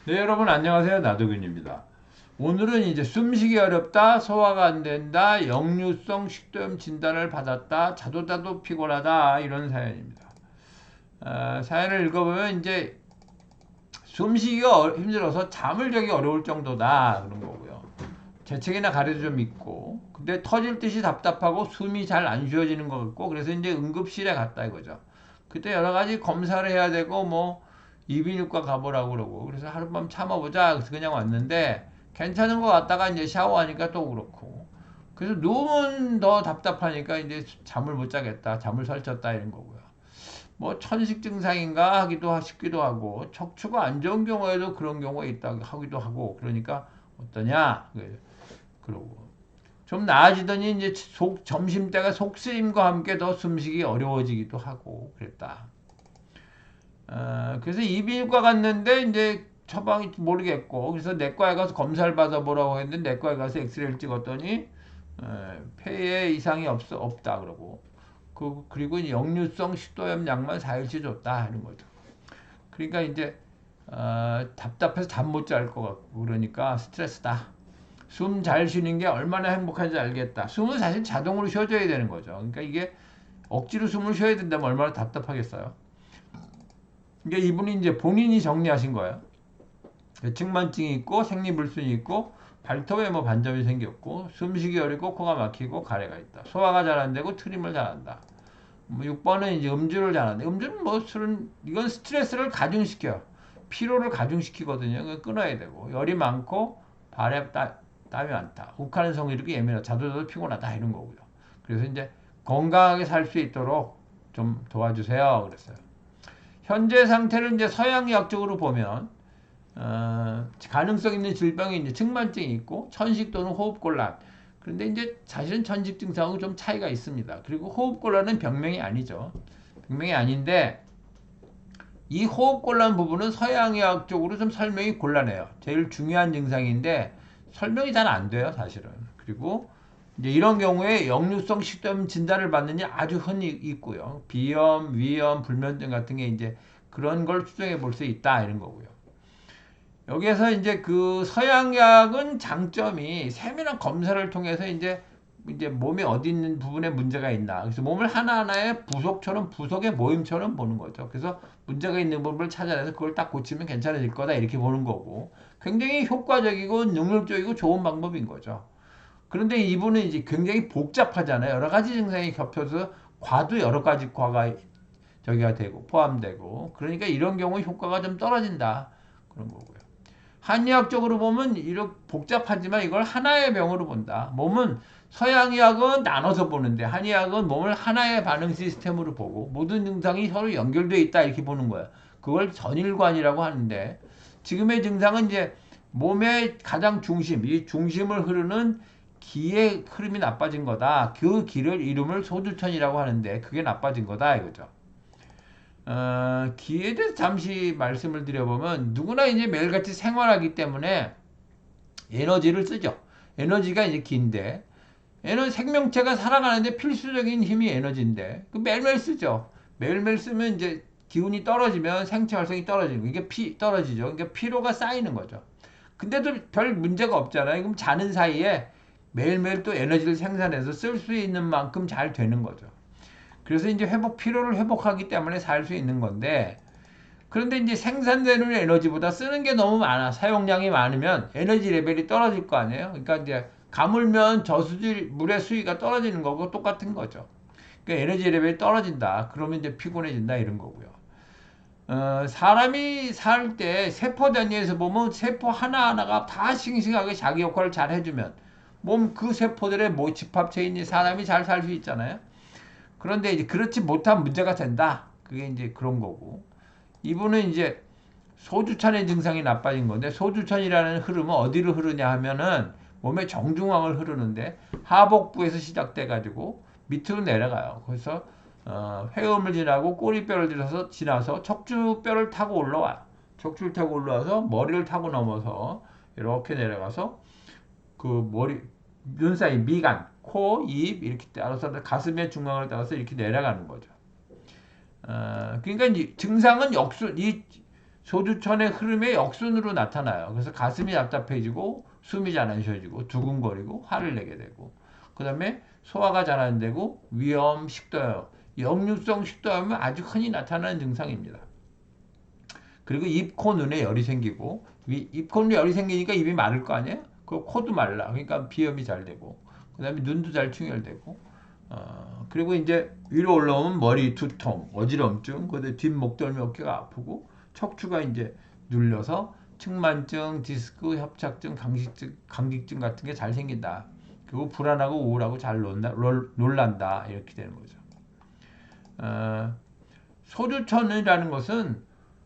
네, 여러분 안녕하세요. 나도균입니다. 오늘은 이제 숨쉬기 어렵다, 소화가 안 된다, 역류성 식도염 진단을 받았다, 자도 피곤하다 이런 사연입니다. 사연을 읽어보면 이제 숨쉬기가 힘들어서 잠을 자기 어려울 정도다 그런 거고요. 재채기나 가래도 좀 있고, 근데 터질 듯이 답답하고 숨이 잘 안 쉬어지는 것 같고, 그래서 이제 응급실에 갔다 이거죠. 그때 여러 가지 검사를 해야 되고 뭐 이비인후과 가보라고 그러고 그래서 하룻밤 참아보자 그래서 그냥 왔는데 괜찮은 것 같다가 이제 샤워하니까 또 그렇고 그래서 누우면 더 답답하니까 이제 잠을 못 자겠다 잠을 설쳤다 이런 거고요. 뭐 천식 증상인가 하기도 싶기도 하고 척추가 안 좋은 경우에도 그런 경우가 있다 하기도 하고 그러니까 어떠냐 그러고 좀 나아지더니 이제 점심때가 속쓰림과 함께 더 숨쉬기 어려워지기도 하고 그랬다. 그래서 이비인후과 갔는데 이제 처방이 모르겠고 그래서 내과에 가서 검사를 받아보라고 했는데 내과에 가서 엑스레이를 찍었더니 폐에 이상이 없다 그러고 그리고 역류성 식도염 약만 4일치 줬다 하는 거죠. 그러니까 이제 답답해서 잠 못 잘 것 같고 그러니까 스트레스다. 숨 잘 쉬는 게 얼마나 행복한지 알겠다. 숨은 사실 자동으로 쉬어줘야 되는 거죠. 그러니까 이게 억지로 숨을 쉬어야 된다면 얼마나 답답하겠어요. 그러니까 이분이 이제 본인이 정리하신 거예요. 층만증이 있고 생리불순이 있고 발톱에 뭐 반점이 생겼고 숨쉬기 어렵고 코가 막히고 가래가 있다. 소화가 잘 안 되고 트림을 잘한다. 뭐 6번은 이제 음주를 잘한다. 음주는 뭐 술은 이건 스트레스를 가중시켜요. 피로를 가중시키거든요. 그거 끊어야 되고 열이 많고 발에 땀이 많다. 욱하는 성질이 예민하다. 자도자도 피곤하다 이런 거고요. 그래서 이제 건강하게 살 수 있도록 좀 도와주세요. 그랬어요. 현재 상태를 이제 서양의학적으로 보면 가능성 있는 질병이 이제 측만증이 있고 천식 또는 호흡곤란. 그런데 이제 사실은 천식 증상하고 좀 차이가 있습니다. 그리고 호흡곤란은 병명이 아니죠. 병명이 아닌데 이 호흡곤란 부분은 서양의학적으로 좀 설명이 곤란해요. 제일 중요한 증상인데 설명이 잘 안 돼요, 사실은. 그리고 이제 이런 경우에 역류성 식도염 진단을 받느니 아주 흔히 있고요. 비염, 위염, 불면증 같은 게 이제 그런 걸 추정해 볼 수 있다 이런 거고요. 여기에서 이제 그 서양약은 장점이 세밀한 검사를 통해서 이제 몸에 어디 있는 부분에 문제가 있나. 그래서 몸을 하나하나의 부속의 모임처럼 보는 거죠. 그래서 문제가 있는 부분을 찾아내서 그걸 딱 고치면 괜찮아질 거다 이렇게 보는 거고. 굉장히 효과적이고 능률적이고 좋은 방법인 거죠. 그런데 이분은 이제 굉장히 복잡하잖아요. 여러 가지 증상이 겹쳐서 과도 여러 가지 과가 저기가 되고 포함되고 그러니까 이런 경우 효과가 좀 떨어진다 그런 거고요. 한의학적으로 보면 이렇게 복잡하지만 이걸 하나의 병으로 본다. 몸은 서양의학은 나눠서 보는데 한의학은 몸을 하나의 반응 시스템으로 보고 모든 증상이 서로 연결되어 있다 이렇게 보는 거야. 그걸 전일관이라고 하는데 지금의 증상은 이제 몸의 가장 중심, 이 중심을 흐르는 기의 흐름이 나빠진 거다. 그 기를 이름을 소주천이라고 하는데 그게 나빠진 거다 이거죠. 기에 대해서 잠시 말씀을 드려보면 누구나 이제 매일같이 생활하기 때문에 에너지를 쓰죠. 에너지가 이제 기인데 생명체가 살아가는데 필수적인 힘이 에너지인데 그 매일매일 쓰죠. 매일매일 쓰면 이제 기운이 떨어지면 생체 활성이 떨어지는 거예요. 이게 떨어지죠. 그러니까 피로가 쌓이는 거죠. 근데도 별 문제가 없잖아요. 그럼 자는 사이에 매일매일 또 에너지를 생산해서 쓸 수 있는 만큼 잘 되는 거죠. 그래서 이제 피로를 회복하기 때문에 살 수 있는 건데 그런데 이제 생산되는 에너지보다 쓰는 게 너무 많아. 사용량이 많으면 에너지 레벨이 떨어질 거 아니에요? 그러니까 이제 가물면 저수질 물의 수위가 떨어지는 거고 똑같은 거죠. 그러니까 에너지 레벨이 떨어진다. 그러면 이제 피곤해진다 이런 거고요. 사람이 살 때 세포 단위에서 보면 세포 하나하나가 다 싱싱하게 자기 역할을 잘 해주면 몸 그 세포들의 집합체에 있는 사람이 잘 살 수 있잖아요. 그런데 이제 그렇지 못한 문제가 된다. 그게 이제 그런 거고. 이분은 이제 소주천의 증상이 나빠진 건데 소주천이라는 흐름은 어디로 흐르냐 하면은 몸의 정중앙을 흐르는데 하복부에서 시작돼 가지고 밑으로 내려가요. 그래서 회음을 지나고 꼬리뼈를 지나서 척추뼈를 타고 올라와요. 척추를 타고 올라와서 머리를 타고 넘어서 이렇게 내려가서 그 눈 사이 미간, 코, 입 이렇게 따라서 가슴의 중앙을 따라서 이렇게 내려가는 거죠. 그러니까 이제 증상은 소주천의 흐름의 역순으로 나타나요. 그래서 가슴이 답답해지고 숨이 잘 안 쉬어지고 두근거리고 화를 내게 되고 그 다음에 소화가 잘 안 되고 위염, 식도염, 역류성 식도염은 아주 흔히 나타나는 증상입니다. 그리고 입, 코, 눈에 열이 생기고 입, 코, 눈에 열이 생기니까 입이 마를 거 아니에요? 그 코도 말라. 그러니까 비염이 잘 되고 그 다음에 눈도 잘 충혈되고 그리고 이제 위로 올라오면 머리 두통, 어지럼증, 그다음에 뒷목덜미 어깨가 아프고 척추가 이제 눌려서 측만증, 디스크, 협착증, 강직증 같은 게 잘 생긴다. 그리고 불안하고 우울하고 잘 놀란다. 이렇게 되는 거죠. 소주천이라는 것은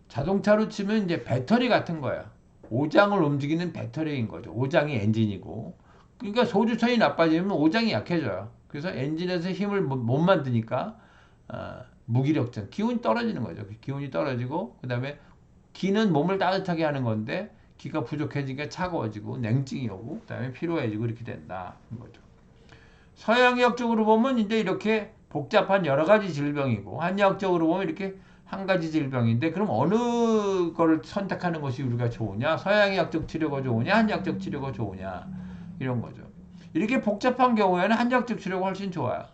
자동차로 치면 이제 배터리 같은 거예요. 오장을 움직이는 배터리인 거죠. 오장이 엔진이고. 그러니까 소주천이 나빠지면 오장이 약해져요. 그래서 엔진에서 힘을 못 만드니까 무기력증, 기운이 떨어지는 거죠. 기운이 떨어지고 그 다음에 기는 몸을 따뜻하게 하는 건데 기가 부족해지니까 차가워지고 냉증이 오고 그 다음에 피로해지고 이렇게 된다. 거죠. 서양의학적으로 보면 이제 이렇게 복잡한 여러 가지 질병이고 한의학적으로 보면 이렇게 한 가지 질병인데 그럼 어느 거를 선택하는 것이 우리가 좋으냐? 서양의학적 치료가 좋으냐? 한의학적 치료가 좋으냐? 이런 거죠. 이렇게 복잡한 경우에는 한의학적 치료가 훨씬 좋아요.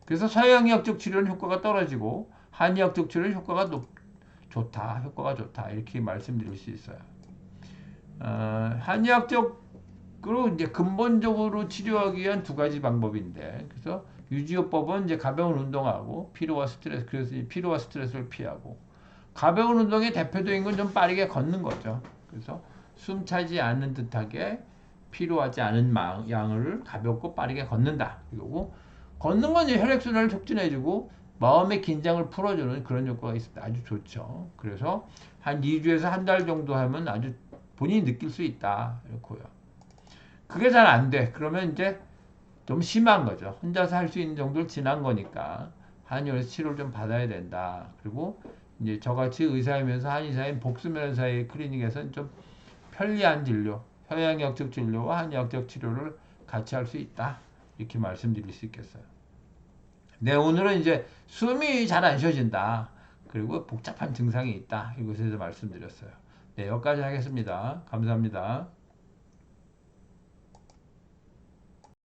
그래서 서양의학적 치료는 효과가 떨어지고 한의학적 치료는 효과가 좋다. 효과가 좋다. 이렇게 말씀드릴 수 있어요. 한의학적으로 이제 근본적으로 치료하기 위한 두 가지 방법인데 그래서 유지요법은 이제 가벼운 운동하고 피로와 스트레스 그래서 피로와 스트레스를 피하고 가벼운 운동의 대표적인 건 좀 빠르게 걷는 거죠. 그래서 숨 차지 않는 듯하게 필요하지 않은 양을 가볍고 빠르게 걷는다. 그리고 걷는 건 혈액순환을 촉진해주고 마음의 긴장을 풀어주는 그런 효과가 있습니다. 아주 좋죠. 그래서 한 2주에서 한 달 정도 하면 아주 본인이 느낄 수 있다. 이렇고요. 그게 잘 안 돼. 그러면 이제 좀 심한 거죠. 혼자서 할 수 있는 정도를 지난 거니까 한의원에서 치료를 좀 받아야 된다. 그리고 이제 저같이 의사이면서 한의사인 복수면사의 클리닉에서는 좀 편리한 진료, 서양의학적 진료와 한의학적 치료를 같이 할 수 있다. 이렇게 말씀드릴 수 있겠어요. 네, 오늘은 이제 숨이 잘 안 쉬어진다. 그리고 복잡한 증상이 있다. 이것에 대해서 말씀드렸어요. 네, 여기까지 하겠습니다. 감사합니다.